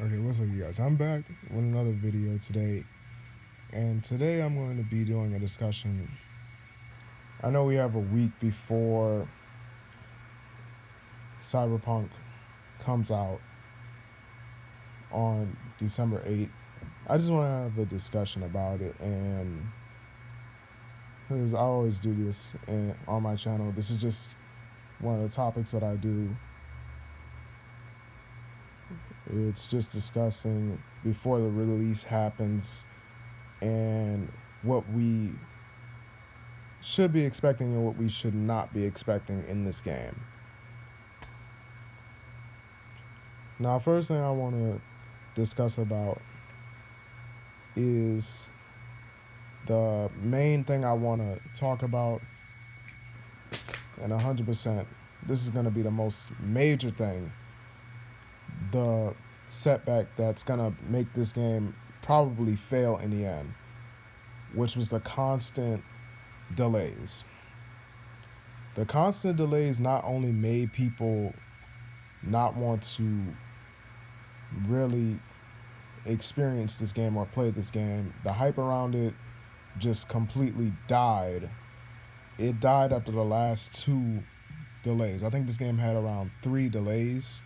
Okay, what's up, you guys? I'm back with another video today, and today I'm going to be doing a discussion. I know we have a week before Cyberpunk comes out on December 8th. I just want to have a discussion about it, and because I always do this on my channel, this is just one of the topics that I do. It's just discussing before the release happens and what we should be expecting and what we should not be expecting in this game. Now, first thing I want to discuss about is the main thing I want to talk about, and 100%, this is going to be the most major thing, the setback that's going to make this game probably fail in the end, which was the constant delays. The constant delays not only made people not want to really experience this game or play this game, the hype around it just completely died. It died after the last two delays. I think this game had around 3 delays.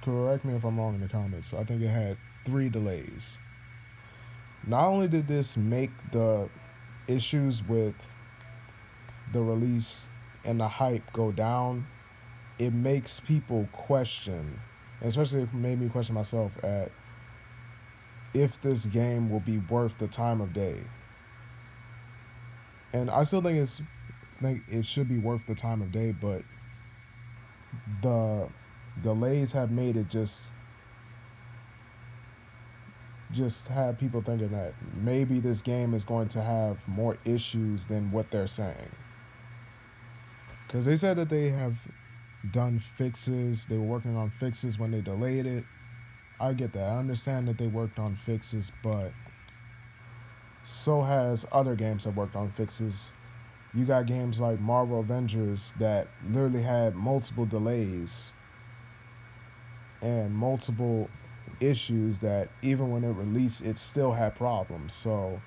Correct me if I'm wrong in the comments. I think it had 3 delays. Not only did this make the issues with the release and the hype go down, it makes people question, especially it made me question myself at if this game will be worth the time of day. And I still think it should be worth the time of day, but the delays have made it just have people thinking that maybe this game is going to have more issues than what they're saying. Because they said that they have done fixes, they were working on fixes when they delayed it. I get that. I understand that they worked on fixes, but so has other games that worked on fixes. You got games like Marvel Avengers that literally had multiple delays and multiple issues that even when it released, it still had problems. So,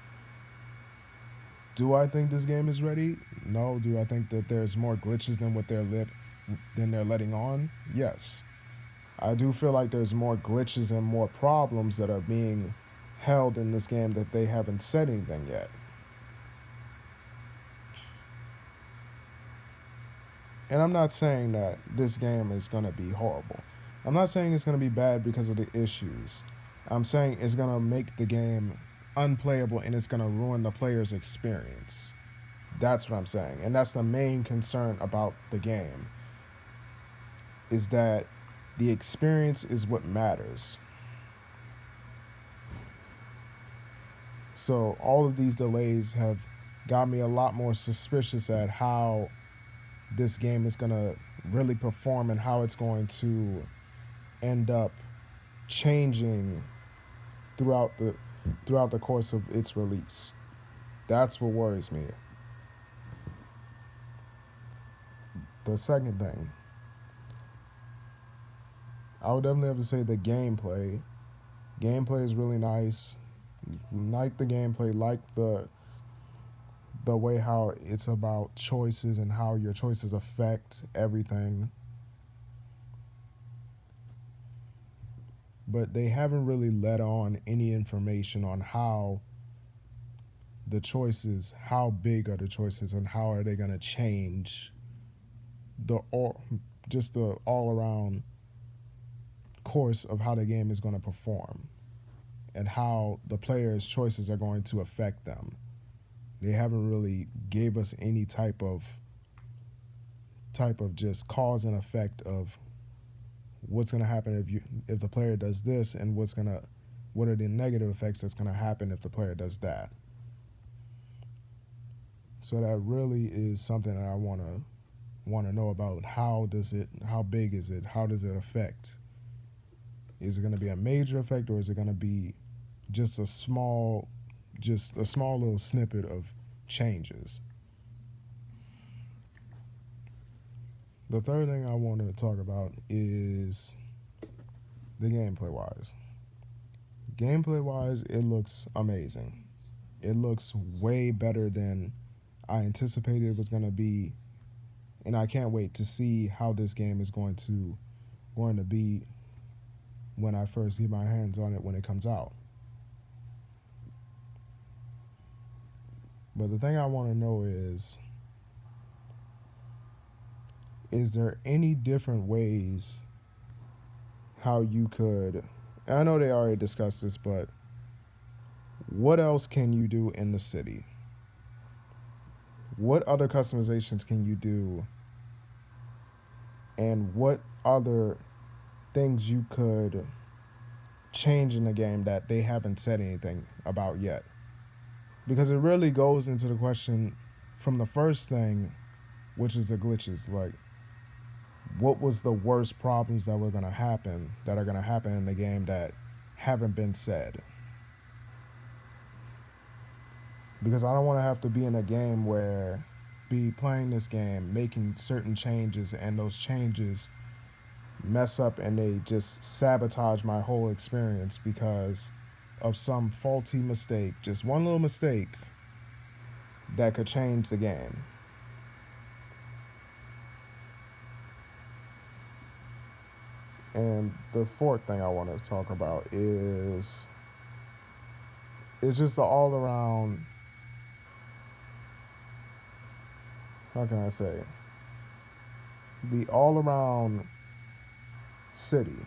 do I think this game is ready? No. Do I think that there's more glitches than what they're letting on? Yes. I do feel like there's more glitches and more problems that are being held in this game that they haven't said anything yet. And I'm not saying that this game is going to be horrible. I'm not saying it's going to be bad because of the issues. I'm saying it's going to make the game unplayable and it's going to ruin the player's experience. That's what I'm saying. And that's the main concern about the game, is that the experience is what matters. So all of these delays have got me a lot more suspicious at how this game is going to really perform and how it's going to end up changing throughout the course of its release. That's what worries me. The second thing, I would definitely have to say the gameplay. Gameplay is really nice. Like the gameplay, like the way how it's about choices and how your choices affect everything. But they haven't really let on any information on how the choices, how big are the choices, and how are they going to change the all around course of how the game is going to perform and how the players' choices are going to affect them. They haven't really gave us any type of just cause and effect of what's going to happen if the player does this, and what are the negative effects that's going to happen if the player does that. So that really is something that I want to know about. How big is it? How does it affect? Is it going to be a major effect, or is it going to be just a small little snippet of changes? The third thing I want to talk about is The gameplay wise, it looks amazing. It looks way better than I anticipated it was gonna be, and I can't wait to see how this game is going to be when I first get my hands on it when it comes out. But the thing I want to know is there any different ways how you could, and I know they already discussed this, but what else can you do in the city? What other customizations can you do? And what other things you could change in the game that they haven't said anything about yet? Because it really goes into the question from the first thing, which is the glitches. Like, what was the worst problems that are gonna happen in the game that haven't been said? Because I don't want to have to be in a game where be playing this game, making certain changes, and those changes mess up and they just sabotage my whole experience because of some faulty mistake, just one little mistake that could change the game. And the fourth thing I want to talk about is it's just the all around, how can I say, the all around city.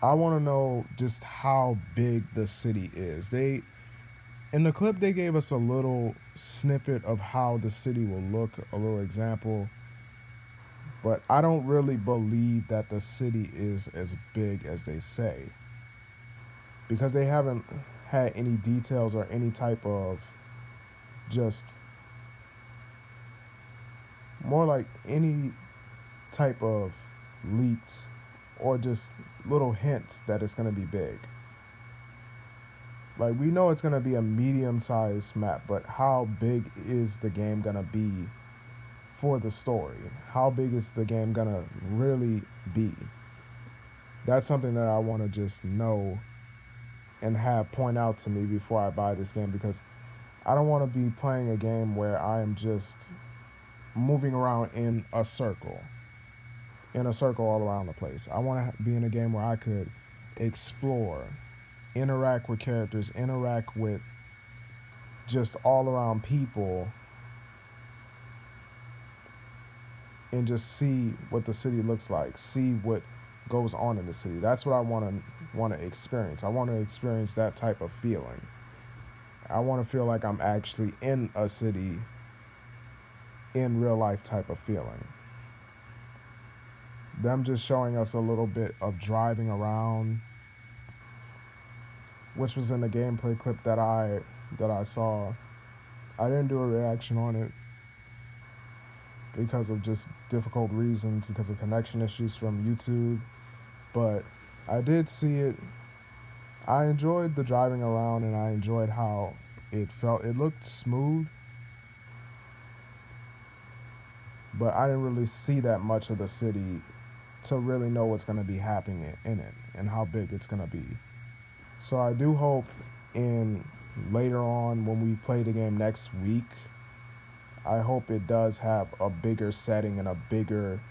I want to know just how big the city is. They in the clip they gave us a little snippet of how the city will look, a little example, but I don't really believe that the city is as big as they say because they haven't had any details or any type of just more like any type of leaked or just little hints that it's going to be big. Like we know it's going to be a medium-sized map, but how big is the game going to be for the story? How big is the game going to really be? That's something that I want to just know and have point out to me before I buy this game because I don't want to be playing a game where I am just moving around in a circle all around the place. I want to be in a game where I could explore, interact with characters, interact with just all around people, and just see what the city looks like, see what goes on in the city. That's what I want to experience. I want to experience that type of feeling. I want to feel like I'm actually in a city in real life type of feeling. Them just showing us a little bit of driving around, which was in the gameplay clip that I saw. I didn't do a reaction on it because of just difficult reasons, because of connection issues from YouTube. But I did see it. I enjoyed the driving around and I enjoyed how it felt. It looked smooth, but I didn't really see that much of the city to really know what's going to be happening in it and how big it's going to be. So I do hope in later on when we play the game next week, I hope it does have a bigger setting and a bigger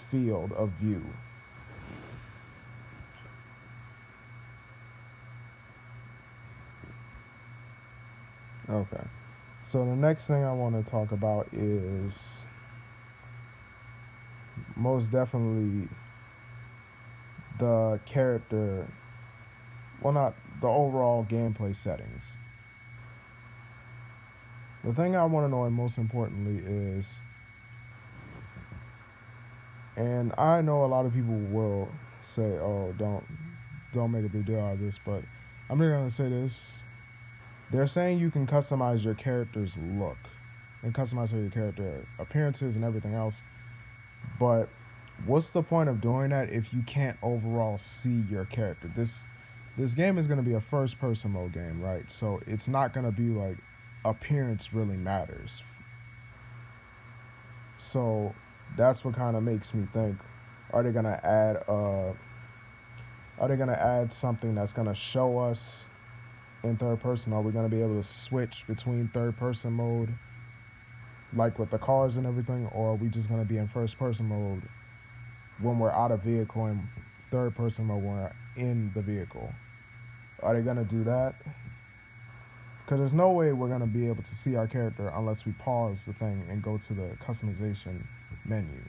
field of view. Okay. So the next thing I want to talk about is most definitely the character, well, not the overall gameplay settings. The thing I want to know, and most importantly, is, and I know a lot of people will say, "Oh, don't make a big deal out of this," but I'm just gonna say this: they're saying you can customize your character's look and customize your character appearances and everything else, but what's the point of doing that if you can't overall see your character? This game is going to be a first person mode game, right? So it's not going to be like appearance really matters. So that's what kind of makes me think Are they gonna add are they gonna add something that's gonna show us in third person? Are we gonna be able to switch between third person mode like with the cars and everything, or are we just gonna be in first person mode when we're out of vehicle and third person mode when we're in the vehicle? Are they gonna do that? Because there's no way we're gonna be able to see our character unless we pause the thing and go to the customization menu.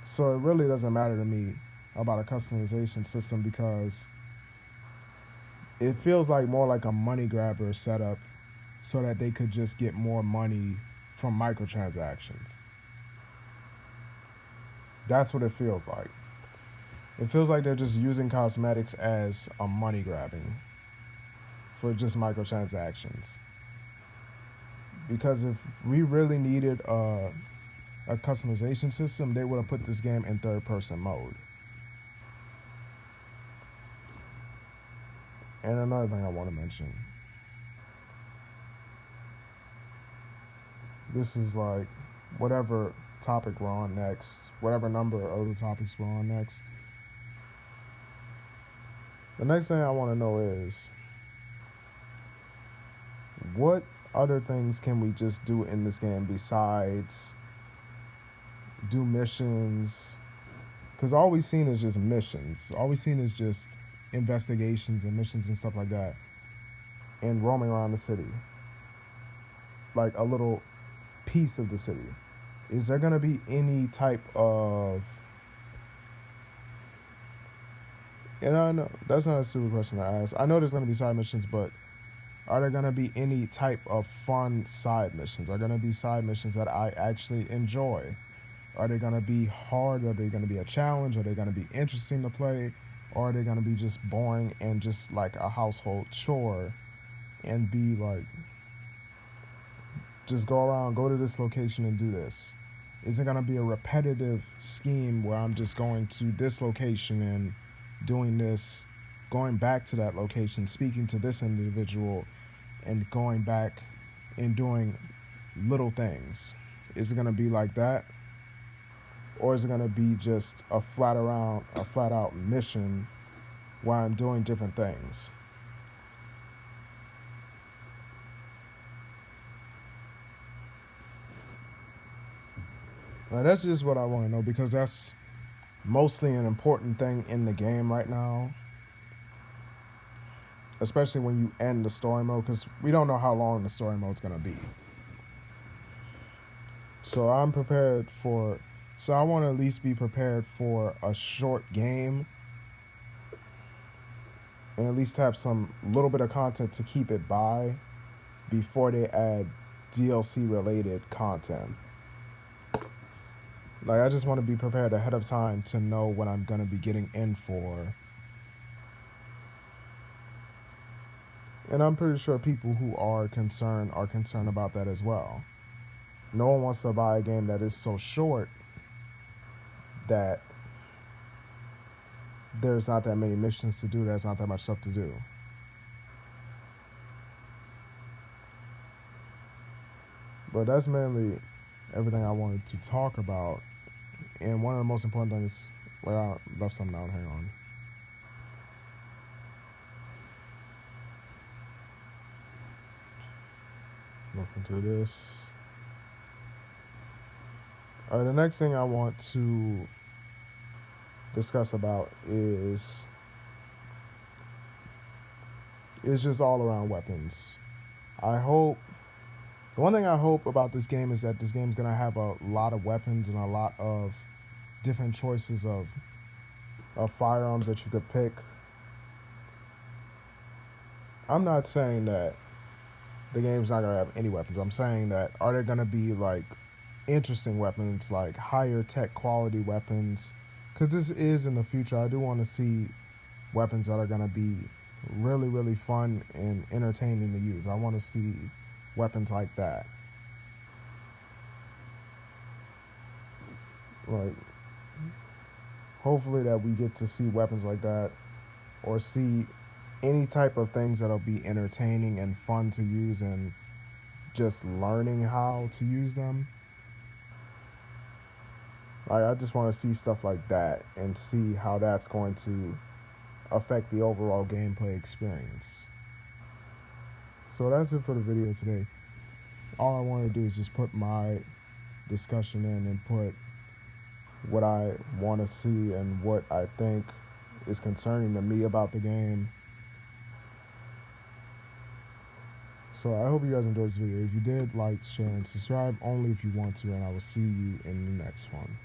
So it really doesn't matter to me about a customization system because it feels like more like a money grabber setup so that they could just get more money from microtransactions. That's what it feels like. It feels like they're just using cosmetics as a money grabbing for just microtransactions. Because if we really needed a customization system, they would have put this game in third person mode. And another thing I want to mention, this is like whatever topic we're on next, whatever number of the topics we're on next. The next thing I want to know is what other things can we just do in this game besides do missions? Because all we've seen is just missions. All we've seen is just investigations and missions and stuff like that, and roaming around the city, like a little piece of the city. Is there gonna be any type of, and I know that's not a stupid question to ask. I know there's gonna be side missions, but are there gonna be any type of fun side missions? Are gonna be side missions that I actually enjoy? Are they gonna be hard? Are they gonna be a challenge? Are they gonna be interesting to play? Or are they gonna be just boring and just like a household chore and be like, just go around, go to this location and do this? Is it gonna be a repetitive scheme where I'm just going to this location and doing this, going back to that location, speaking to this individual, and going back and doing little things? Is it gonna be like that? Or is it gonna be just a flat out mission where I'm doing different things? Now, that's just what I want to know because that's mostly an important thing in the game right now, especially when you end the story mode, because we don't know how long the story mode's gonna be. So I'm prepared for. So I want to at least be prepared for a short game, and at least have some little bit of content to keep it by before they add DLC related content. Like, I just want to be prepared ahead of time to know what I'm going to be getting in for. And I'm pretty sure people who are concerned about that as well. No one wants to buy a game that is so short that there's not that many missions to do, there's not that much stuff to do. But that's mainly everything I wanted to talk about. And one of the most important things, well, I left something down, hang on. Look into this. All right, the next thing I want to discuss about is just all around weapons. I hope, the one thing I hope about this game is that this game's gonna have a lot of weapons and a lot of different choices of firearms that you could pick. I'm not saying that the game's not gonna have any weapons. I'm saying that are there gonna be like interesting weapons, like higher tech quality weapons? Because this is in the future. I do want to see weapons that are gonna be really, really fun and entertaining to use. I want to see weapons like that. Like, hopefully that we get to see weapons like that, or see any type of things that'll be entertaining and fun to use, and just learning how to use them. Like, I just want to see stuff like that and see how that's going to affect the overall gameplay experience. So that's it for the video today. All I want to do is just put my discussion in and put what I want to see and what I think is concerning to me about the game. So I hope you guys enjoyed this video. If you did, like, share, and subscribe only if you want to, and I will see you in the next one.